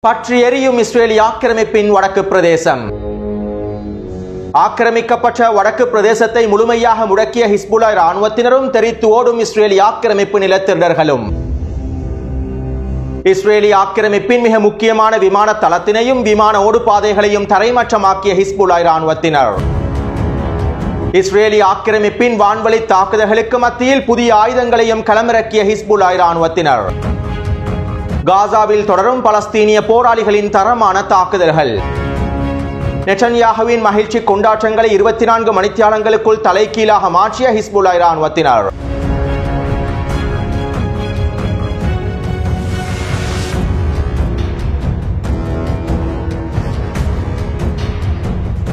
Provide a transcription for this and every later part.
பற்றி எரியும் இஸ்ரேலி ஆக்கிரமிப்பின் வடக்கு பிரதேசம். ஆக்கிரமிக்கப்பட்ட வடக்கு பிரதேசத்தை முழுமையாக முடக்கிய ஹிஸ்புல்லா இராணுவத்தினரும் தெரித்து ஓடும் இஸ்ரேலி ஆக்கிரமிப்பு நிலத்திரர்களும். இஸ்ரேலி ஆக்கிரமிப்பின் மிக முக்கியமான விமான தளத்தினையும் விமான ஓடுபாதைகளையும் தரைமட்டமாக்கிய ஹிஸ்புல்லா இராணுவத்தினர். இஸ்ரேலி ஆக்கிரமிப்பின் வான்வழி தாக்குதல்களுக்கு மத்தியில் புதிய ஆயுதங்களையும் களமிறக்கிய ஹிஸ்புல்லா இராணுவத்தினர். காசாவில் தொடரும் பலஸ்தீனிய போராளிகளின் தரமான தாக்குதல்கள். நெட்டன்யாஹுவின் மகிழ்ச்சி கொண்டாட்டங்களை 24 மணித்தியாலங்களுக்குள் தலைகீழாக மாற்றிய ஹிஸ்புல்லா இராணுவத்தினர்.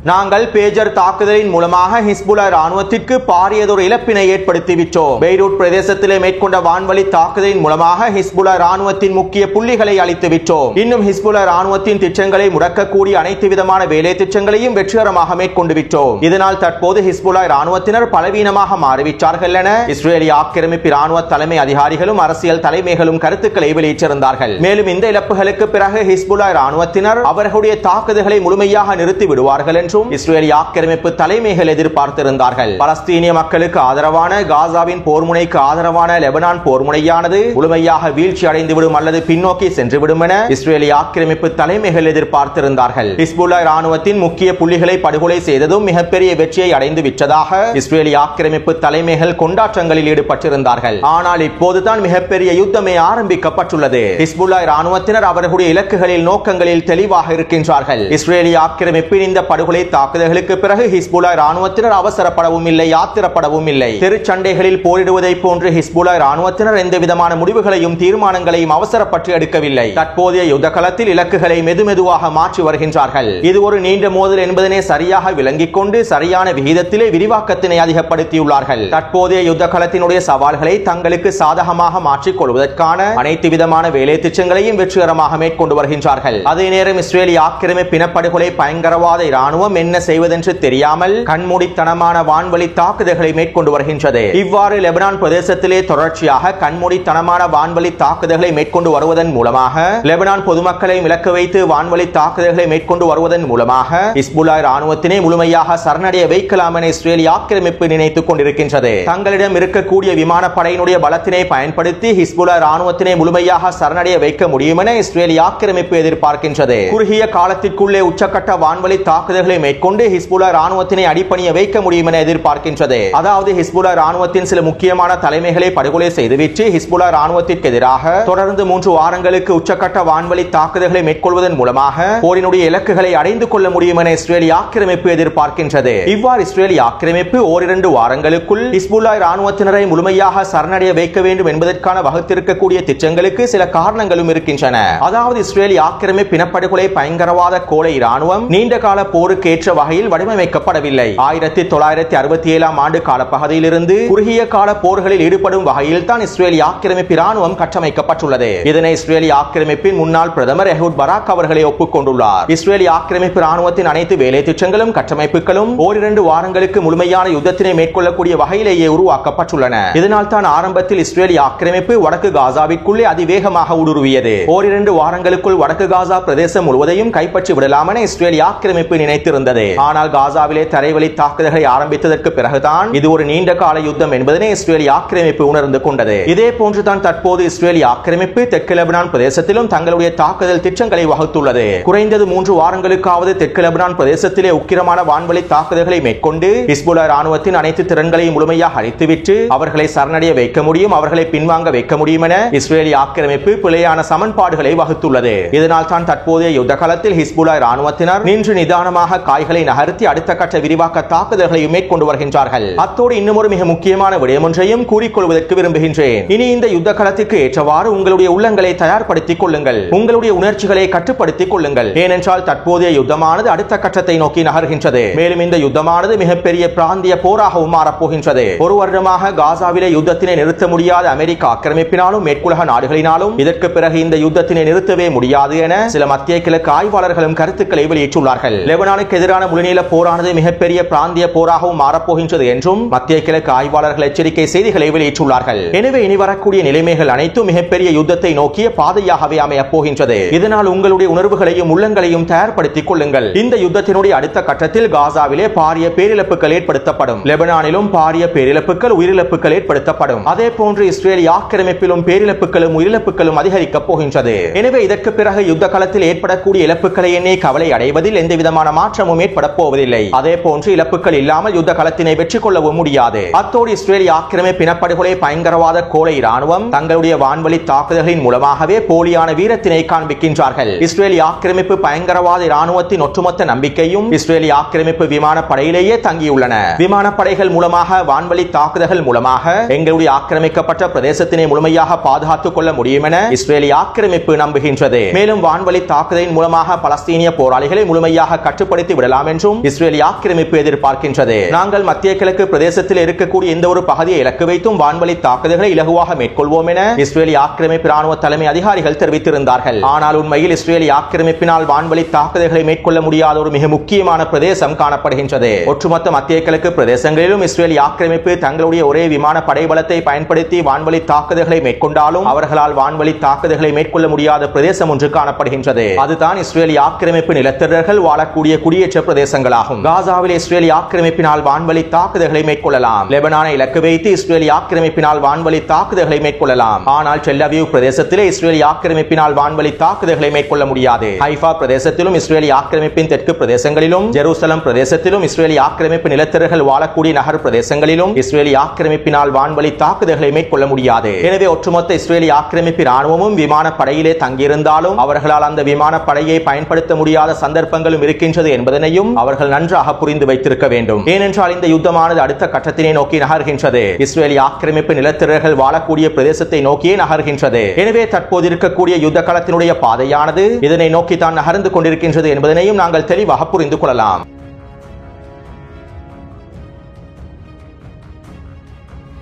நாங்கள் பேஜர் தாக்குதலின் மூலமாக ஹிஸ்புல்லா இராணுவத்திற்கு பாரியதொரு இழப்பினை ஏற்படுத்திவிட்டோம். பெய்ரூட் பிரதேசத்திலே மேற்கொண்ட வான்வழி தாக்குதலின் மூலமாக ஹிஸ்புல்லா இராணுவத்தின் முக்கிய புள்ளிகளை அழித்து விட்டோம். இன்னும் ஹிஸ்புல்லா இராணுவத்தின் திட்டங்களை முடக்கக்கூடிய அனைத்து விதமான வேலை திட்டங்களையும் வெற்றிகரமாக மேற்கொண்டு விட்டோம். இதனால் தற்போது ஹிஸ்புல்லா இராணுவத்தினர் பலவீனமாக மாறிவிட்டார்கள் என இஸ்ரேலிய ஆக்கிரமிப்பு இராணுவ தலைமை அதிகாரிகளும் அரசியல் தலைமைகளும் கருத்துக்களை வெளியிட்டிருந்தார்கள். மேலும் இந்த இழப்புகளுக்கு பிறகு ஹிஸ்புல்லா இராணுவத்தினர் அவர்களுடைய தாக்குதல்களை முழுமையாக நிறுத்தி விடுவார்கள் என்று இஸ்ரேலிய ஆக்கிரமிப்பு தலைமைகள் எதிர்பார்த்திருந்தார்கள். பலஸ்தீனிய மக்களுக்கு ஆதரவான காசாவின் போர்முனைக்கு ஆதரவான லெபனான் போர்முனையானது முழுமையாக வீழ்ச்சி அடைந்துவிடும் அல்லது பின்னோக்கி சென்றுவிடும் என இஸ்ரேலிய ஆக்கிரமிப்பு தலைமைகள் எதிர்பார்த்திருந்தார்கள். ஹிஸ்புல்லா இராணுவத்தின் முக்கிய புள்ளிகளை படுகொலை செய்ததும் மிகப்பெரிய வெற்றியை அடைந்து விட்டதாக இஸ்ரேலிய ஆக்கிரமிப்பு தலைமைகள் கொண்டாட்டங்களில் ஈடுபட்டிருந்தார்கள். ஆனால் இப்போதுதான் மிகப்பெரிய யுத்தமே ஆரம்பிக்கப்பட்டுள்ளது. ஹிஸ்புல்லா இராணுவத்தினர் அவர்களுடைய இலக்குகளில் நோக்கங்களில் தெளிவாக இருக்கின்றார்கள். இஸ்ரேலிய ஆக்கிரமிப்பின் இந்த படுகொலை தாக்குதல்களுக்கு பிறகு ஹிஸ்புல்லா இராணுவத்தினர் அவசரப்படவும் இல்லை, ஆத்திரப்படவும் இல்லை. தெருச்சண்டைகளில் போரிடுவதை போன்று ஹிஸ்புல்லா இராணுவத்தினர் எந்த விதமான முடிவுகளையும் தீர்மானங்களையும் அவசரப்பட்டு எடுக்கவில்லை. தற்போதைய யுத்த களத்தில் இலக்குகளை மெதுமெதுவாக மாற்றி வருகின்றார்கள். இது ஒரு நீண்ட மோதல் என்பதனை சரியாக விளங்கிக் கொண்டு சரியான விகிதத்திலே விரிவாக்கத்தினை அதிகப்படுத்தியுள்ளார்கள். தற்போதைய யுத்த களத்தினுடைய சவால்களை தங்களுக்கு சாதகமாக மாற்றிக் கொள்வதற்கான அனைத்து விதமான வேலை திட்டங்களையும் வெற்றிகரமாக மேற்கொண்டு வருகின்றார்கள். அதே நேரம் இஸ்ரேலிய ஆக்கிரமிப்பு இனப்படுகொலை பயங்கரவாத இராணுவம் என்ன செய்வதென்று தெரியாமல் கண்மூடித்தனமான வான்வழி தாக்குதல்களை மேற்கொண்டு வருகின்றது. இவ்வாறு லெபனான் பிரதேசத்திலே தொடர்ச்சியாக கண்மூடித்தனமான வான்வழி தாக்குதல்களை மேற்கொண்டு வருவதன் மூலமாக லெபனான் பொதுமக்களை இலக்கு வைத்து வான்வழி தாக்குதல்களை மேற்கொண்டு வருவதன் மூலமாக ஹிஸ்புல்லா இராணுவத்தினை முழுமையாக சரணடைய வைக்கலாம் என இஸ்ரேலிய ஆக்கிரமிப்பு நினைத்துக் கொண்டிருக்கின்றது. தங்களிடம் இருக்கக்கூடிய விமானப்படையினுடைய பலத்தினை பயன்படுத்தி ஹிஸ்புல்லா இராணுவத்தினை முழுமையாக சரணடைய வைக்க முடியும் என இஸ்ரேலிய ஆக்கிரமிப்பு எதிர்பார்க்கின்றது. குறுகிய காலத்திற்குள்ளே உச்சக்கட்ட வான்வழி தாக்குதல்களை மேற்கொண்டு ஹிஸ்புல்லா இராணுவத்தினை அடிப்பணிய வைக்க முடியும் என எதிர்பார்க்கின்றது. அதாவது ஹிஸ்புல்லா இராணுவத்தின் சில முக்கியமான தலைமைகளை படுகொலை செய்துவிட்டு ஹிஸ்புல்லா இராணுவத்திற்கு எதிராக தொடர்ந்து 3 வாரங்களுக்கு உச்சக்கட்ட வான்வழி தாக்குதல்களை மேற்கொள்வதன் மூலமாக போரினுடைய இலக்குகளை அடைந்து கொள்ள முடியும் என இஸ்ரேலிய ஆக்கிரமிப்பு எதிர்பார்க்கின்றது. இவ்வாறு இஸ்ரேலிய ஆக்கிரமிப்பு ஓரிரண்டு வாரங்களுக்குள் ஹிஸ்புல்லா இராணுவத்தினரை முழுமையாக சரணடைய வைக்க வேண்டும் என்பதற்கான வகுத்திருக்கக்கூடிய திட்டங்களுக்கு சில காரணங்களும் இருக்கின்றன. அதாவது இஸ்ரேலிய ஆக்கிரமிப்பு இனப்படுகொலை பயங்கரவாத கோலை இராணுவம் நீண்ட கால போருக்கு ஏற்ற வகையில் வடிவமைக்கப்படவில்லை. 1967 ஆண்டு கால பகுதியிலிருந்து குறுகிய கால போர்களில் ஈடுபடும் வகையில் தான் இஸ்ரேலிய ஆக்கிரமிப்பு இராணுவம் கட்டமைக்கப்பட்டுள்ளது. இதனை இஸ்ரேலிய ஆக்கிரமிப்பின் முன்னாள் பிரதமர் எஹூத் பராக் அவர்களே ஒப்புக்கொண்டுள்ளார். இஸ்ரேலிய ஆக்கிரமிப்பு இராணுவத்தின் அனைத்து வேலை திட்டங்களும் கட்டமைப்புகளும் ஓரிரண்டு வாரங்களுக்கு முழுமையான யுத்தத்தினை மேற்கொள்ளக்கூடிய வகையிலேயே உருவாக்கப்பட்டுள்ளன. இதனால் தான் ஆரம்பத்தில் இஸ்ரேலிய ஆக்கிரமிப்பு வடக்கு காசாவிற்குள்ளே அதிவேகமாக ஊடுருவியது. ஓரிரண்டு வாரங்களுக்குள் வடக்கு காசா பிரதேசம் முழுவதையும் கைப்பற்றி விடலாம் என இஸ்ரேலிய ஆக்கிரமிப்பு நினைத்திருந்தது. ஆனால் காசாவிலே தரைவழி தாக்குதல்களை ஆரம்பித்ததற்கு பிறகுதான் இது ஒரு நீண்ட கால யுத்தம் என்பதனை இஸ்ரேலிய ஆக்கிரமிப்பு உணர்ந்து கொண்டது. இதே போன்றுதான் தற்போது இஸ்ரேலிய ஆக்கிரமிப்பு தெற்கு லெபனான் பிரதேசத்திலும் தங்களுடைய தாக்குதல் திட்டங்களை வகுத்துள்ளது. குறைந்தது 3 வாரங்களுக்காவது தெற்கு லெபனான் பிரதேசத்திலே உக்கிரமான வான்வழி தாக்குதல்களை மேற்கொண்டு ஹிஸ்புல்லா இராணுவத்தின் அனைத்து திறன்களையும் முழுமையாக அழித்துவிட்டு அவர்களை சரணடைய வைக்க முடியும், அவர்களை பின்வாங்க வைக்க முடியும் என இஸ்ரேலிய ஆக்கிரமிப்பு பிழையான சமன்பாடுகளை வகுத்துள்ளது. இதனால் தான் தற்போதைய யுத்த காலத்தில் ஹிஸ்புல்லா இராணுவத்தினர் நின்று நிதானமாக காய்களை நகர்த்தி அடுத்த கட்ட விரிவாக்க தாக்குதல்களை மேற்கொண்டு வருகின்றார்கள். அத்தோடு இன்னும் ஒரு மிக முக்கியமான விடயம் ஒன்றையும் கூறிக்கொள்வதற்கு விரும்புகின்றேன். இனி இந்த யுத்த களத்திற்கு ஏற்றவாறு உங்களுடைய உள்ளங்களை தயார்படுத்திக் கொள்ளுங்கள், உங்களுடைய உணர்ச்சிகளை கட்டுப்படுத்திக் கொள்ளுங்கள். ஏனென்றால் தற்போதைய யுத்தமானது அடுத்த கட்டத்தை நோக்கி நகர்கின்றது. மேலும் இந்த யுத்தமானது மிகப்பெரிய பிராந்திய போராகவும் மாறப்போகின்றது. ஒரு வருடமாக காசாவிலே யுத்தத்தினை நிறுத்த முடியாத அமெரிக்க ஆக்கிரமிப்பினாலும் மேற்குலக நாடுகளினாலும் இதற்கு பிறகு இந்த யுத்தத்தினை நிறுத்தவே முடியாது என சில மத்திய கிழக்கு ஆய்வாளர்களும் கருத்துக்களை வெளியிட்டுள்ளார்கள். லெபனானுக்கு எதிரான முழுநீள போரானது மிகப்பெரிய பிராந்திய போராகவும் மாறப்போகின்றது என்றும் மத்திய கிழக்கு ஆய்வாளர்கள் எச்சரிக்கை செய்திகளை வெளியிட்டுள்ளார்கள். எனவே இனி வரக்கூடிய நிலைமைகள் அனைத்தும் மிகப்பெரிய யுத்தத்தை நோக்கிய பாதையாகவே அமையப் போகின்றது. இதனால் உங்களுடைய உணர்வுகளையும் உள்ளங்களையும் தயார்படுத்திக் கொள்ளுங்கள். இந்த யுத்தத்தினுடைய அடுத்த கட்டத்தில் காசாவிலே பாரிய பேரிழப்புகள் ஏற்படுத்தப்படும். லெபனானிலும் பாரிய பேரிழப்புகள் உயிரிழப்புகள் ஏற்படுத்தப்படும். அதே போன்று இஸ்ரேலிய ஆக்கிரமிப்பிலும் பேரிழப்புகளும் உயிரிழப்புகளும் அதிகரிக்கப் போகின்றது. எனவே இதற்கு பிறகு யுத்த களத்தில் ஏற்படக்கூடிய இழப்புகளை எண்ணி கவலை அடைவதில் எந்த விதமான மாற்றமும் ஏற்பட போவதில்லை. அதே போன்று இழப்புகள் இல்லாமல் யுத்த களத்தினை வெற்றி கொள்ளவும் முடியாது. அத்தோடு இஸ்ரேலிய ஆக்கிரமிப்பு இனப்படுகொலை பயங்கரவாத கோழை ராணுவம் தங்களுடைய வான்வழி தாக்குதல்களின் மூலமாகவே போலியான வீரத்தினை காண்பிக்கின்றார்கள். இஸ்ரேலிய ஆக்கிரமிப்பு பயங்கரவாத ராணுவத்தின் ஒட்டுமொத்த நம்பிக்கையும் இஸ்ரேலிய ஆக்கிரமிப்பு விமானப்படையிலேயே தங்கியுள்ளன. விமானப்படைகள் மூலமாக வான்வழி தாக்குதல்கள் மூலமாக எங்களுடைய ஆக்கிரமிக்கப்பட்ட பிரதேசத்தினை முழுமையாக பாதுகாத்துக் கொள்ள முடியும் என இஸ்ரேலிய ஆக்கிரமிப்பு நம்புகின்றது. மேலும் வான்வழி தாக்குதலின் மூலமாக பலஸ்தீனிய போராளிகளை முழுமையாக கட்டுப்படுத்தி விடலாம் என்றும் இஸ்ரேலிய ஆக்கிரமிப்பு எதிர்பார்க்கின்றது. நாங்கள் மத்திய கிழக்கு பிரதேசத்தில் இருக்கக்கூடிய எந்த ஒரு பகுதியை இலக்கு வைத்தும் வான்வழி தாக்குதல்களை இலகுவாக மேற்கொள்வோம் என இஸ்ரேலிய ஆக்கிரமிப்பு ராணுவ தலைமை அதிகாரிகள் தெரிவித்திருந்தார்கள். ஆனால் உண்மையில் இஸ்ரேலிய ஆக்கிரமிப்பினால் வான்வழி தாக்குதல்களை மேற்கொள்ள முடியாத ஒரு மிக முக்கியமான பிரதேசம் காணப்படுகின்றது. ஒட்டுமொத்த மத்திய கிழக்கு பிரதேசங்களிலும் இஸ்ரேலிய ஆக்கிரமிப்பு தங்களுடைய ஒரே விமான படைபலத்தை பயன்படுத்தி வான்வழி தாக்குதல்களை மேற்கொண்டாலும் அவர்களால் வான்வழி தாக்குதல்களை மேற்கொள்ள முடியாத பிரதேசம் ஒன்று காணப்படுகின்றது. அதுதான் இஸ்ரேலிய ஆக்கிரமிப்பு நிலத்தரர்கள் வாழக்கூடிய குடியேற்ற பிரதேசங்களாகும். காசாவில் இஸ்ரேலிய ஆக்கிரமிப்பினால் வான்வழி தாக்குதல்களை மேற்கொள்ளலாம். லெபனானை இலக்கு வைத்து இஸ்ரேலிய ஆக்கிரமிப்பினால் வான்வழி தாக்குதல்களை மேற்கொள்ளலாம். ஆனால் டெல் அவீவ் பிரதேசத்திலே இஸ்ரேலிய ஆக்கிரமிப்பினால் வான்வழி தாக்குதல்களை மேற்கொள்ள முடியாது. ஹைஃபா பிரதேசத்திலும் இஸ்ரேலிய ஆக்கிரமிப்பின் தெற்கு பிரதேசங்களிலும் ஜெருசலம் பிரதேசத்திலும் இஸ்ரேலிய ஆக்கிரமிப்பு நிலத்தரர்கள் வாழக்கூடிய நகர் பிரதேசங்களிலும் இஸ்ரேலிய ஆக்கிரமிப்பினால் வான்வழி தாக்குதல்களை மேற்கொள்ள முடியாது. எனவே ஒட்டுமொத்த இஸ்ரேலிய ஆக்கிரமிப்பு ராணுவமும் விமானப்படையிலே தங்கியிருந்தாலும் அவர்களால் அந்த விமானப்படையை பயன்படுத்த முடியாத சந்தர்ப்பங்களும் இருக்கின்றது என்பதனையும் அவர்கள் நன்றாக புரிந்து வைத்திருக்க வேண்டும். ஏனென்றால் இந்த யுத்தமானது அடுத்த கட்டத்தினை நோக்கி நகர்கின்றது. இஸ்ரேலிய ஆக்கிரமிப்பு நிலத்தரர்கள் வாழக்கூடிய பிரதேசத்தை நோக்கியே நகர்கின்றது. எனவே தற்போது இருக்கக்கூடிய யுத்த களத்தினுடைய பாதையானது இதனை நோக்கித்தான் நகர்ந்து கொண்டிருக்கின்றது என்பதனையும் நாங்கள் தெளிவாக புரிந்து கொள்ளலாம்.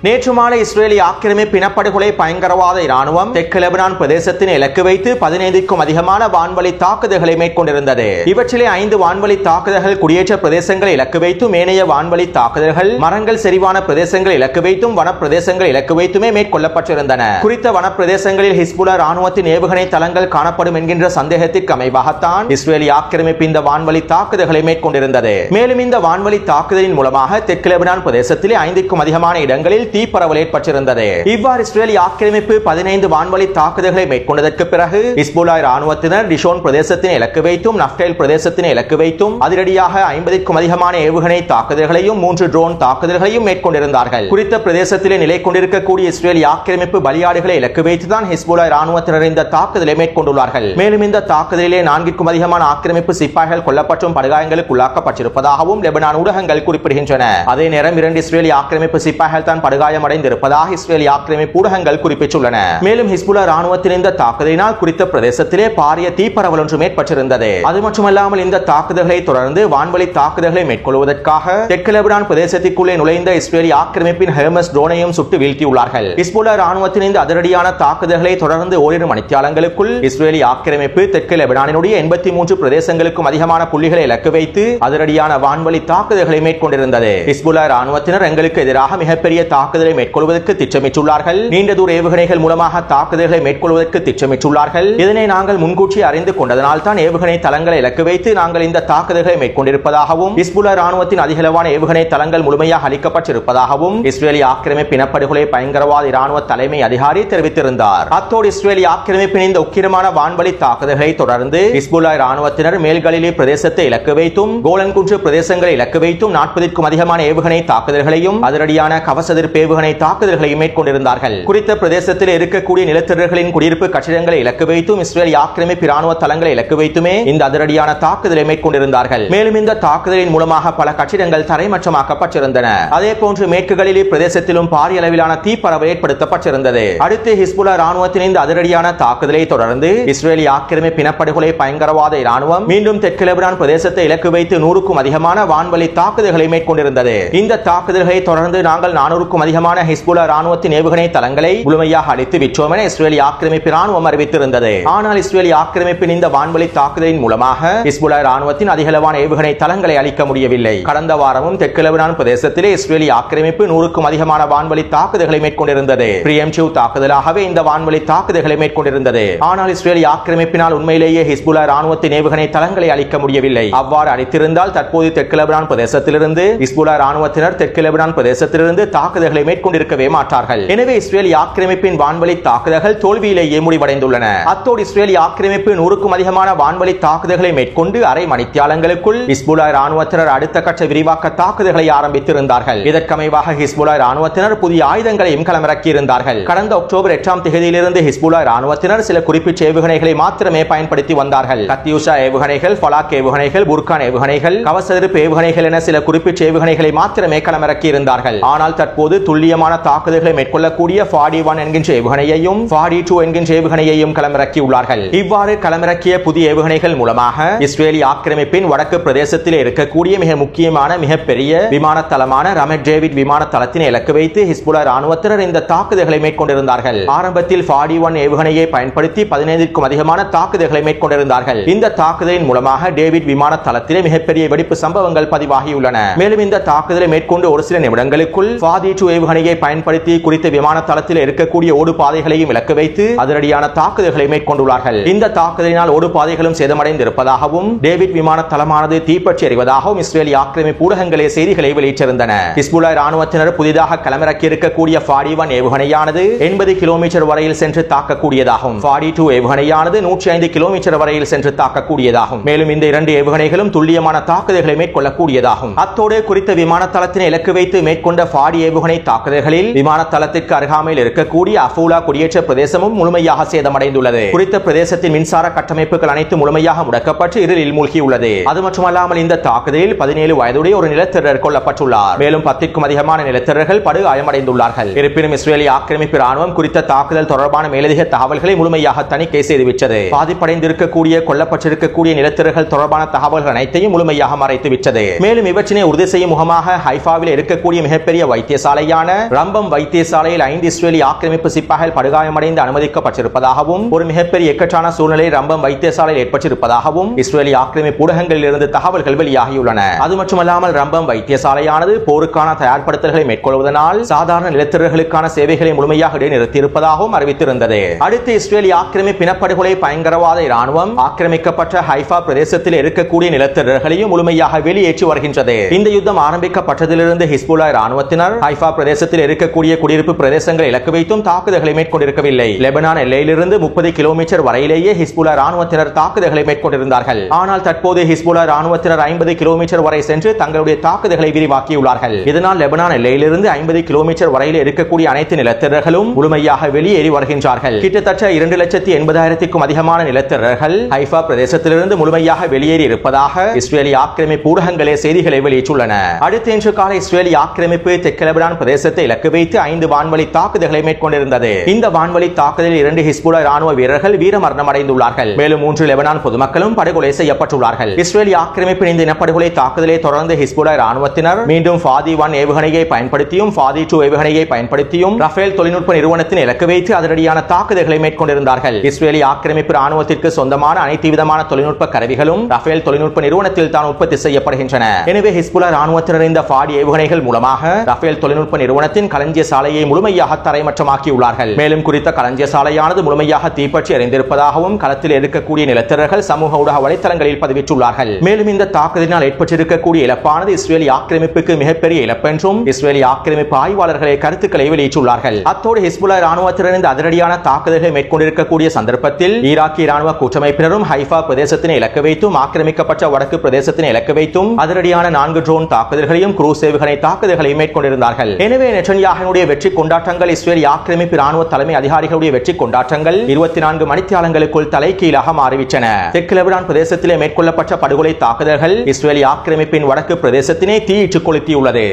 நேற்று மாலை இஸ்ரேலிய ஆக்கிரமிப்பு இனப்படுகொலை பயங்கரவாத ராணுவம் தெற்கு லெபனான் பிரதேசத்தினை இலக்கு வைத்து 15க்கும் அதிகமான வான்வழி தாக்குதல்களை மேற்கொண்டிருந்தது. இவற்றிலே 5 வான்வழி தாக்குதல்கள் குடியேற்ற பிரதேசங்களை இலக்கு வைத்தும் ஏனைய வான்வழி தாக்குதல்கள் மரங்கள் செறிவான பிரதேசங்களை இலக்கு வைத்தும் வனப்பிரதேசங்களை இலக்கு வைத்துமே மேற்கொள்ளப்பட்டிருந்தன. குறித்த வனப்பிரதேசங்களில் ஹிஸ்புல்லா ராணுவத்தின் ஏவுகணை தளங்கள் காணப்படும் என்கின்ற சந்தேகத்திற்கு அமைவாகத்தான் இஸ்ரேலிய ஆக்கிரமிப்பு இந்த வான்வழி தாக்குதல்களை மேற்கொண்டிருந்தது. மேலும் இந்த வான்வழி தாக்குதலின் மூலமாக தெற்கு லெபனான் பிரதேசத்திலே 5க்கும் அதிகமான இடங்களில் தீப்பரவல் ஏற்பட்டிருந்தது. இவ்வாறு இஸ்ரேலிய ஆக்கிரமிப்பு 15 வான்வழி தாக்குதல்களை மேற்கொண்டதற்கு பிறகு ஹிஸ்புல்லா ராணுவத்தினர் டிஷோன் பிரதேசத்தினை இலக்கு வைத்தும் நஃப்டேல் பிரதேசத்தினை இலக்கு வைத்தும் அதிரடியாக 50க்கும் அதிகமான ஏவுகணை தாக்குதல்களையும் 3 ட்ரோன் தாக்குதல்களையும் மேற்கொண்டிருந்தார்கள். குறித்த பிரதேசத்திலே நிலை கொண்டிருக்கக்கூடிய இஸ்ரேலிய ஆக்கிரமிப்பு பலியாடுகளை இலக்கு வைத்துதான் ஹிஸ்புல்லா ராணுவத்தினர் இந்த தாக்குதலை மேற்கொண்டுள்ளார்கள். மேலும் இந்த தாக்குதலிலே 4க்கும் அதிகமான ஆக்கிரமிப்பு சிப்பாய்கள் கொல்லப்பட்டும் படுகாயங்களுக்கு உள்ளாக்கப்பட்டிருப்பதாகவும் லெபனான் ஊடகங்கள் குறிப்பிடுகின்றன. அதே நேரம் 2 இஸ்ரேலிய ஆக்கிரமிப்பு சிப்பாய்கள் தான் படுகாயமடைந்திருப்பதாக இஸ்ரேலிய ஆக்கிரமிப்பு ஊடகங்கள் குறிப்பிட்டுள்ளன. மேலும் ஹிஸ்புல்லா ராணுவத்தின் இந்த தாக்குதலினால் குறித்த பிரதேசத்திலே பாரிய தீப்பரவல் ஒன்று ஏற்பட்டிருந்தது. அது மட்டுமல்லாமல் இந்த தாக்குதல்களை தொடர்ந்து வான்வழி தாக்குதல்களை மேற்கொள்வதற்காக தெற்கு லெபனான் பிரதேசத்திற்குள்ளே நுழைந்த இஸ்ரேலிய ஆக்கிரமிப்பின் ஹெர்மஸ் ட்ரோனையும் சுட்டு வீழ்த்தியுள்ளார்கள். ஹிஸ்புல்லா ராணுவத்தின் இந்த அதிரடியான தாக்குதல்களை தொடர்ந்து ஓரிரு மணித்தியாலங்களுக்குள் இஸ்ரேலிய ஆக்கிரமிப்பு தெற்கு லெபனானினுடைய 83 பிரதேசங்களுக்கும் அதிகமான புள்ளிகளை இலக்கு வைத்து அதிரடியான வான்வழி தாக்குதல்களை மேற்கொண்டிருந்தது. ஹிஸ்புல்லா ராணுவத்தினர் எங்களுக்கு எதிராக மிகப்பெரிய தாக்குதலை மேற்கொள்வதற்கு திட்டமிட்டுள்ளார்கள். நீண்ட தூர ஏவுகணைகள் மூலமாக தாக்குதல்களை மேற்கொள்வதற்கு திட்டமிட்டுள்ளார்கள். இதனை நாங்கள் முன்கூட்டி அறிந்து கொண்டதனால் தான் ஏவுகணை தளங்களை இலக்கு வைத்து நாங்கள் இந்த தாக்குதல்களை மேற்கொண்டிருப்பதாகவும் ஹிஸ்புல்லா ராணுவத்தின் அதிகளவான ஏவுகணை தளங்கள் முழுமையாக அளிக்கப்பட்டிருப்பதாகவும் இஸ்ரேலிய ஆக்கிரமிப்பு இனப்படுகொலை பயங்கரவாத ராணுவ தலைமை அதிகாரி தெரிவித்திருந்தார். அத்தோடு இஸ்ரேலிய ஆக்கிரமிப்பின் இந்த உக்கிரமான வான்வழி தாக்குதல்களை தொடர்ந்து ஹிஸ்புல்லா ராணுவத்தினர் மேல் கலிலி பிரதேசத்தை இலக்கு வைத்தும் கோலன் குன்று பிரதேசங்களை இலக்கு வைத்தும் 40க்கும் அதிகமான ஏவுகணை தாக்குதல்களையும் அதிரடியான கவசதிர் ஏவுகணை தாக்குதல்களை மேற்கொண்டிருந்தார்கள். குறித்த பிரதேசத்தில் இருக்கக்கூடிய நிலத்தரர்களின் குடியிருப்பு கட்டிடங்களை இலக்கு வைத்தும் இஸ்ரேலிய ஆக்கிரமிப்பு ராணுவ தளங்களை இலக்கு வைத்துமே இந்த அதிரடியான தாக்குதலை மேற்கொண்டிருந்தார்கள். மேலும் இந்த தாக்குதலின் மூலமாக பல கட்டிடங்கள் தரைமட்டமாக்கப்பட்டிருந்தன. அதே போன்று மேற்கு கலிலி பிரதேசத்திலும் பாரிய அளவிலான தீப்பரவல் ஏற்படுத்தப்பட்டிருந்தது. அடுத்து ஹிஸ்புல்லா ராணுவத்தின் இந்த அதிரடியான தாக்குதலை தொடர்ந்து இஸ்ரேலிய ஆக்கிரமிப்பு இனப்படுகொலை பயங்கரவாத ராணுவம் மீண்டும் தெற்கு லெபனான் பிரதேசத்தை இலக்கு வைத்து 100க்கும் அதிகமான வான்வழி தாக்குதல்களை மேற்கொண்டிருந்தது. இந்த தாக்குதல்களை தொடர்ந்து நாங்கள் 400க்கும் அதிகமான ஹிஸ்புல்லா ராணுவத்தின் ஏவுகணை தளங்களை முழுமையாக அழித்து விட்டோம் என இஸ்ரேலிய ஆக்கிரமிப்பு ராணுவம் அறிவித்திருந்தது. ஆனால் இஸ்ரேலிய ஆக்கிரமிப்பின் இந்த வான்வழி தாக்குதலின் மூலமாக ஹிஸ்புல்லா ராணுவத்தின் அதிகளவான ஏவுகணை தளங்களை அழிக்க முடியவில்லை. கடந்த வாரமும் தெற்கு லெபனான் பிரதேசத்திலே இஸ்ரேலிய ஆக்கிரமிப்பு 100க்கும் அதிகமான வான்வழி தாக்குதல்களை மேற்கொண்டிருந்தது. பிரியம்டிவ் தாக்குதலாகவே இந்த வான்வழி தாக்குதல்களை மேற்கொண்டிருந்தது. ஆனால் இஸ்ரேலிய ஆக்கிரமிப்பினால் உண்மையிலேயே ஹிஸ்புல்லா ராணுவத்தின் ஏவுகணை தளங்களை அழிக்க முடியவில்லை. அவ்வாறு அழித்திருந்தால் தற்போது தெற்கு லெபனான் பிரதேசத்திலிருந்து ஹிஸ்புல்லா ராணுவத்தினர் தெற்கு லெபனான் பிரதேசத்திலிருந்து தாக்குதல்களை மேற்கொண்டிருக்கவே மாட்டார்கள். எனவே இஸ்ரேலிய ஆக்கிரமிப்பின் வான்வழி தாக்குதல்கள் தோல்வியிலேயே முடிவடைந்துள்ளன. அத்தோடு இஸ்ரேலிய ஆக்கிரமிப்பு 100க்கும் அதிகமான வான்வழி தாக்குதல்களை மேற்கொண்டு அரை மணித்தியாலங்களுக்குள் ஹிஸ்புல்லா ராணுவத்தினர் அடுத்த கட்ட விரிவாக்க தாக்குதல்களை ஆரம்பித்திருந்தார்கள். இதற்கமைவாக ஹிஸ்புல்லா ராணுவத்தினர் புதிய ஆயுதங்களையும் களமிறக்கியிருந்தார்கள். கடந்த அக்டோபர் 8ஆம் தேதியிலிருந்து ஹிஸ்புல்லா ராணுவத்தினர் சில குறிப்பிட்ட ஏவுகணைகளை மாத்திரமே பயன்படுத்தி வந்தார்கள். கத்தியூஷா ஏவுகணைகள், ஃபலாக் ஏவுகணைகள், புர்கான் ஏவுகணைகள், கவசெருப்பு ஏவுகணைகள் என சில குறிப்பிட்ட ஏவுகணைகளை மாத்திரமே களமிறக்கி இருந்தார்கள். ஆனால் தற்போது துல்லியமான தாக்குதல்களை மேற்கொள்ளக்கூடிய ஃபாடி 1 என்கின்ற ஏவுகணையையும் ஃபாடி 2 என்கின்ற ஏவுகணையையும் களமிறக்கியுள்ளார்கள். இவ்வாறு களமிறக்கிய புதிய ஏவுகணைகள் மூலமாக இஸ்ரேலிய ஆக்கிரமிப்பின் வடக்கு பிரதேசத்தில் இருக்கக்கூடிய மிக முக்கியமான மிகப்பெரிய விமான தளமான ரமெட் டேவிட் விமான தளத்தினை இலக்கு வைத்து ஹிஸ்புல்லா ராணுவத்தினர் இந்த தாக்குதல்களை மேற்கொண்டிருந்தார்கள். ஆரம்பத்தில் ஃபாடி 1 ஏவுகணையை பயன்படுத்தி 15க்கும் அதிகமான தாக்குதல்களை மேற்கொண்டிருந்தார்கள். இந்த தாக்குதலின் மூலமாக டேவிட் விமான தளத்திலே மிகப்பெரிய வெடிப்பு சம்பவங்கள் பதிவாகியுள்ளன. மேலும் இந்த தாக்குதலை மேற்கொண்டு ஒரு சில நிமிடங்களுக்குள் ஃபாடி 2 ஏவுகணையை பயன்படுத்தி குறித்த விமான தளத்தில் இருக்கக்கூடிய ஓடு பாதைகளையும் இலக்கு வைத்து அதிரடியான தாக்குதல்களை மேற்கொண்டுள்ளார்கள். இந்த தாக்குதலினால் ஓடு பாதைகளும் சேதமடைந்திருப்பதாகவும் டேவிட் விமான தளமானது தீப்பற்றி எறிவதாகவும் இஸ்ரேலிய ஆக்கிரமிப்பு ஊடகங்களே செய்திகளை வெளியிட்டிருந்தன. ஹிஸ்புல்லா ராணுவத்தினர் புதிதாக களமிறக்கி இருக்கக்கூடிய ஃபாடி 1 ஏவுகணையானது 80 கிலோமீட்டர் வரையில் சென்று தாக்கக்கூடியதாகும். ஃபாடி 2 ஏவுகணையானது 105 கிலோமீட்டர் வரையில் சென்று தாக்கக்கூடியதாகும். மேலும் இந்த இரண்டு ஏவுகணைகளும் துல்லியமான தாக்குதல்களை மேற்கொள்ளக்கூடியதாகும். அத்தோடு குறித்த விமான தளத்தினை இலக்கு வைத்து மேற்கொண்ட ஃபாடி ஏவுகணை தாக்குதல்களில் விமான தளத்திற்கு அருகாமையில் இருக்கக்கூடிய அஃபூலா குடியேற்ற பிரதேசமும் முழுமையாக சேதமடைந்துள்ளது. குறித்த பிரதேசத்தின் மின்சார கட்டமைப்புகள் அனைத்து முழுமையாக முடக்கப்பட்டு இருளில் மூழ்கியுள்ளது. அது மட்டுமல்லாமல் இந்த தாக்குதலில் 17 வயதுடைய ஒரு நிலத்திரர் கொல்லப்பட்டுள்ளார். மேலும் 10க்கும் அதிகமான நிலத்திரர்கள் படுகாயமடைந்துள்ளார்கள். இருப்பினும் இஸ்ரேலிய ஆக்கிரமிப்பு ராணுவம் குறித்த தாக்குதல் தொடர்பான மேலதிக தகவல்களை முழுமையாக தணிக்கை செய்துவிட்டது. பாதிப்படைந்திருக்கக்கூடிய கொல்லப்பட்டிருக்கக்கூடிய நிலத்திரர்கள் தொடர்பான தகவல்கள் அனைத்தையும் முழுமையாக மறைத்துவிட்டது. மேலும் இவற்றினை உறுதி செய்யும் முகமாக ஹைஃபாவில் இருக்கக்கூடிய மிகப்பெரிய வைத்தியசாலையான ரம்பம் வைத்தியசாலையில் 5 இஸ்ரேலிய ஆக்கிரமிப்பு சிப்பாய்கள் படுகாயமடைந்து அனுமதிக்கப்பட்டிருப்பதாகவும் ஒரு மிகப்பெரிய இக்கட்டான சூழ்நிலை ரம்பம் வைத்தியசாலையில் ஏற்பட்டிருப்பதாகவும் இஸ்ரேலிய ஆக்கிரமிப்பு ஊடகங்களில் இருந்து தகவல்கள் வெளியாகியுள்ளன. அது மட்டுமல்லாமல் ரம்பம் வைத்தியசாலையானது போருக்கான தயார்படுத்தல்களை மேற்கொள்வதனால் சாதாரண நிலத்திரர்களுக்கான சேவைகளை முழுமையாக இடைநிறுத்தியிருப்பதாகவும் அறிவித்திருந்தது. அடுத்து இஸ்ரேலிய ஆக்கிரமிப்பு இனப்படுகொலை பயங்கரவாத இராணுவம் ஆக்கிரமிக்கப்பட்ட ஹைஃபா பிரதேசத்தில் இருக்கக்கூடிய நிலத்திரர்களையும் முழுமையாக வெளியேற்றி வருகின்றது. இந்த யுத்தம் ஆரம்பிக்கப்பட்டதிலிருந்து ஹிஸ்புல்லா ராணுவத்தினர் ஹைஃபா பிரதேசத்தில் இருக்கக்கூடிய குடியிருப்பு பிரதேசங்களை இலக்கு வைத்தும் தாக்குதல்களை மேற்கொண்டிருக்கவில்லை. லெபனான் எல்லையிலிருந்து 30 கிலோமீட்டர் வரையிலேயே ஹிஸ்புல்லா ராணுவத்தினர் தாக்குதல்களை மேற்கொண்டிருந்தார்கள். ஆனால் தற்போது ஹிஸ்புல்லா ராணுவத்தினர் 50 கிலோமீட்டர் வரை சென்று தங்களுடைய தாக்குதல்களை விரிவாக்கியுள்ளார்கள். இதனால் லெபனான் எல்லையிலிருந்து 50 கிலோமீட்டர் வரையில் இருக்கக்கூடிய அனைத்து நிலத்திரர்களும் முழுமையாக வெளியேறி வருகின்றார்கள். கிட்டத்தட்ட 2,80,000க்கும் அதிகமான நிலத்திரர்கள் ஹைஃபா பிரதேசத்திலிருந்து முழுமையாக வெளியேறி இருப்பதாக இஸ்ரேலிய ஆக்கிரமிப்பு ஊடகங்களே செய்திகளை வெளியிட்டுள்ளன. அடுத்து இன்று காலை இஸ்ரேலிய ஆக்கிரமிப்பு தெற்கு லெபனான் பிரதேசத்தை இலக்கு வைத்து 5 வான்வழி தாக்குதல்களை மேற்கொண்டிருந்தது. இந்த வான்வழி தாக்குதலில் 2 ஹிஸ்புல்லா ராணுவ வீரர்கள் வீரமரணம் அடைந்துள்ளார்கள். மேலும் 3 லெபனான் பொதுமக்களும் படுகொலை செய்யப்பட்டுள்ளார்கள். இஸ்ரேலிய ஆக்கிரமிப்பின் இந்த இனப்படுகொலை தாக்குதலை தொடர்ந்து ஹிஸ்புல்லா ராணுவத்தினர் மீண்டும் ஃபாடி 1 ஏவுகணையை பயன்படுத்தியும் ஃபாடி 2 ஏவுகணையை பயன்படுத்தியும் ரஃபேல் தொழில்நுட்ப நிறுவனத்தின் இலக்கு வைத்து அதிரடியான தாக்குதல்களை மேற்கொண்டிருந்தார்கள். இஸ்ரேலிய ஆக்கிரமிப்பு ராணுவத்திற்கு சொந்தமான அனைத்து விதமான தொழில்நுட்ப கருவிகளும் ரஃபேல் தொழில்நுட்ப நிறுவனத்தில் தான் உற்பத்தி செய்யப்படுகின்றன. எனவே ஹிஸ்புல்லா ராணுவத்தினர் இந்த ஃபாடி ஏவுகணைகள் மூலமாக ரஃபேல் தொழில்நுட்ப நிறுவனத்தின் களஞ்சிய சாலையை முழுமையாக தரைமட்டமாக்கியுள்ளார்கள். மேலும் குறித்த களஞ்சிய சாலையானது முழுமையாக தீப்பற்றி எறிந்திருப்பதாகவும் களத்தில் இருக்கக்கூடிய நிலத்திரர்கள் சமூக ஊடக வலைத்தளங்களில் பதிவிட்டுள்ளார்கள். மேலும் இந்த தாக்குதலினால் ஏற்பட்டிருக்கக்கூடிய இழப்பானது இஸ்ரேலிய ஆக்கிரமிப்புக்கு மிகப்பெரிய இழப்பென்றும் இஸ்ரேலிய ஆக்கிரமிப்பு ஆய்வாளர்களை கருத்துக்களை வெளியிட்டுள்ளார்கள். அத்தோடு ஹிஸ்புல்லா ராணுவத்தினர் இந்த அதிரடியான தாக்குதல்களை மேற்கொண்டிருக்கக்கூடிய சந்தர்ப்பத்தில் ஈராக்கிய ராணுவ கூட்டமைப்பினரும் ஹைஃபா பிரதேசத்தினை இலக்கு வைத்தும் ஆக்கிரமிக்கப்பட்ட வடக்கு பிரதேசத்தினை இலக்கு வைத்தும் அதிரடியான 4 ட்ரோன் தாக்குதல்களையும் குரூஸ் ஏவுகணை தாக்குதல்களையும் மேற்கொண்டிருந்தார்கள். எனவே நெட்டன்யாஹுவினுடைய வெற்றி கொண்டாட்டங்கள் இஸ்ரேலிய ஆக்கிரமிப்பு ராணுவ தலைமை அதிகாரிகளுடைய வெற்றி கொண்டாட்டங்கள் 24 மணித்தியாலங்களுக்குள் தலைகீழாக மாறிவிட்டன. தெற்கு லெபனான் பிரதேசத்திலே மேற்கொள்ளப்பட்ட படுகொலை தாக்குதல்கள் இஸ்ரேலிய ஆக்கிரமிப்பின் வடக்கு பிரதேசத்தினை தீயிட்டு கொளுத்தியுள்ளது.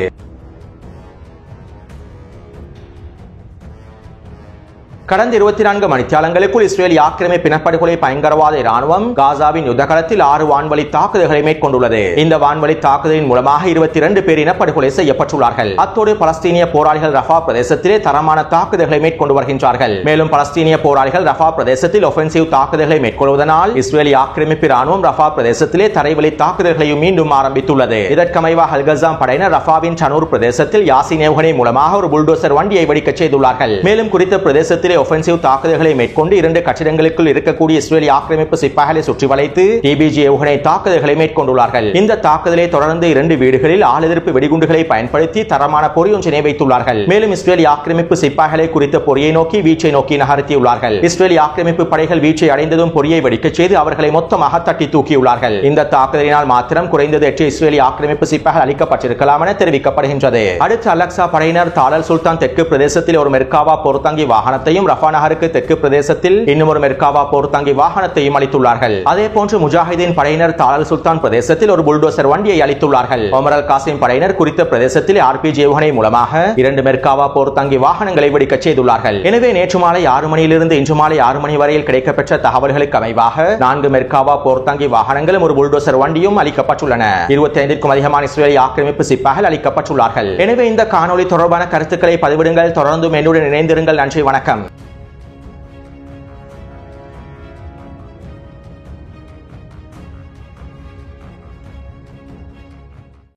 கடந்த 24 மணித்தியாலங்களுக்குள் இஸ்ரேல் ஆக்கிரமிப்பு இனப்படுகொலை பயங்கரவாத இராணுவம் காசாவின் யுத்தகலத்தில் 6 வான்வழி தாக்குதல்களை மேற்கொண்டுள்ளது. இந்த வான்வழி தாக்குதலின் மூலமாக 22 பேர் இனப்படுகொலை செய்யப்பட்டுள்ளார்கள். அத்தோடு பலஸ்தீனிய போராளிகள் ரஃபா பிரதேசத்திலே தரமான தாக்குதல்களை மேற்கொண்டு வருகின்றார்கள். மேலும் பலஸ்தீனிய போராளிகள் ரஃபா பிரதேசத்தில் ஒஃபென்சிவ் தாக்குதல்களை மேற்கொள்வதனால் இஸ்ரேலிய ஆக்கிரமிப்பு இராணுவம் ரஃபா பிரதேசத்திலே தரைவழி தாக்குதல்களையும் மீண்டும் ஆரம்பித்துள்ளது. இதற்கமைவாக அல்-கஸாம் படையினர் ரஃபாவின் சனூர் பிரதேசத்தில் யாசின் ஏவுகணை மூலமாக ஒரு புல்டோசர் வண்டியை வெடிக்கச் செய்துள்ளார்கள். மேலும் குறித்த பிரதேசத்திலே ஒஃபென்சிவ் தாக்குதல்களை மேற்கொண்டு 2 கட்டிடங்களுக்குள் இருக்கக்கூடிய இஸ்ரேலிய ஆக்கிரமிப்பு சிப்பாய்களை சுற்றி வளைத்து டிபிஜி ஏவுகணை தாக்குதல்களை மேற்கொண்டுள்ளார்கள். இந்த தாக்குதலை தொடர்ந்து 2 வீடுகளில் ஆள் எதிர்ப்பு வெடிகுண்டுகளை பயன்படுத்தி தரமான பொறியொன்றினை வைத்துள்ளார்கள். மேலும் இஸ்ரேலிய ஆக்கிரமிப்பு சிப்பாய்களை குறித்த பொறியை நோக்கி வீச்சை நோக்கி நகர்த்தியுள்ளார்கள். இஸ்ரேலிய ஆக்கிரமிப்பு படைகள் வீச்சை அடைந்ததும் பொறியை வெடிக்கச் செய்து அவர்களை மொத்தமாக தட்டி தூக்கியுள்ளார்கள். இந்த தாக்குதலினால் மாத்திரம் குறைந்தது 8 இஸ்ரேலிய ஆக்கிரமிப்பு சிப்பாய்கள் அளிக்கப்பட்டிருக்கலாம் என தெரிவிக்கப்படுகின்றது. அடுத்து அல்-அக்ஸா படையினர் தாலல் சுல்தான் தெற்கு பிரதேசத்தில் ஒரு மெர்காவா போர்த்தாங்கி வாகனத்தையும் ரஃபா நகருக்கு தெற்கு பிரதேசத்தில் இன்னும் ஒரு மெர்காவா போர்த்தாங்கி வாகனத்தையும் அளித்துள்ளார்கள். அதே போன்று முஜாஹிதீன் படையினர் தாலல் சுல்தான் பிரதேசத்தில் ஒரு புல்டோசர் வண்டியை அளித்துள்ளார்கள். ஒமர் அல் காசிம் படையினர் குறித்த பிரதேசத்தில் ஆர்பிஜி ஏவுகணை மூலமாக 2 மெர்காவா போர்த்தாங்கி வாகனங்களை வெடிக்கச் செய்துள்ளார்கள். எனவே நேற்று மாலை 6 மணியிலிருந்து இன்று மாலை 6 மணி வரையில் கிடைக்கப்பெற்ற தகவல்களுக்கு அமைவாக 4 மெர்காவா போர்த்தாங்கி வாகனங்களும் ஒரு புல்டோசர் வண்டியும் அளிக்கப்பட்டுள்ளன. 25க்கும் அதிகமான இஸ்ரேலிய ஆக்கிரமிப்பு சிப்பாய்கள் அளிக்கப்பட்டுள்ளார்கள். எனவே இந்த காணொளி தொடர்பான கருத்துக்களை பதிவிடுங்கள். தொடர்ந்து என்னுடன் இணைந்திருங்கள். நன்றி, வணக்கம்.